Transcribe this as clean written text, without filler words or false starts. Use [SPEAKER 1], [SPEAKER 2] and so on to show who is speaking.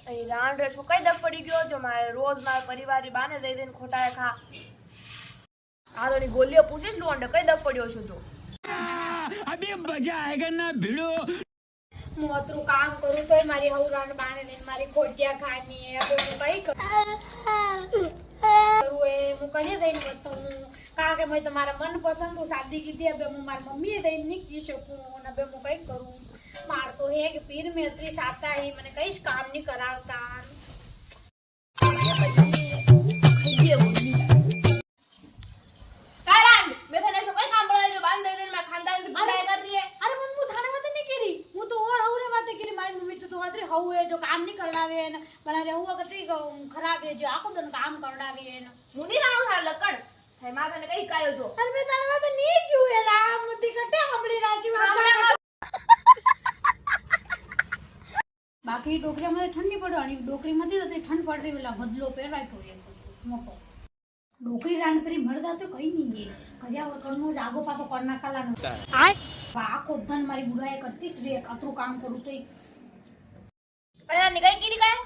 [SPEAKER 1] એ રાંડે છો કઈ દબ પડી ગયો જો મારે રોજ મારા પરિવારની બાને દઈ દઈને ખોટાએ ખા આ તો ગોલીઓ પૂછીશ લોંડે કઈ દબ પડ્યો છો જો
[SPEAKER 2] અબે મજા આયેગા ના ભીડો
[SPEAKER 3] હું અતરું કામ કરું તોય મારી હવરાન બાને ને મારી ખોટિયા ખાની હવે હું કઈ કરું એ હું કને દઈને બતાવું કારણ કે મેં તમારા મનપસંદ શાદી કીધી હવે હું મારી મમ્મીએ દઈને નહીં કી શકું અને હવે હું કઈ કરું માર તો હે કે પીર મેં અતરી સાતા હી મને કઈ જ કામ નહીં કરાવતા जो काम नहीं करनावे ने बना रे हुआ कतई खराब है जो आको दन काम करनावे ने
[SPEAKER 1] મુની રાણો થાર લકડ હે માથાને કઈ કાયો જો
[SPEAKER 3] अरे मैं ताने बात नहीं क्यों है राम मुती कटे हमली राजी बाकी डोकरी में ठंडी पड़वानी डोकरी में तो ठंड पड़ रही वाला गदलो पे राख्यो है मोको डोकरी रान परी मरदा तो कई नहीं है कजा करनो जागो पातो करना कलानो आय आको धन मारी बुराई करतीस रे अतरू काम करू तो
[SPEAKER 1] અયા ની કઈ કીની કાય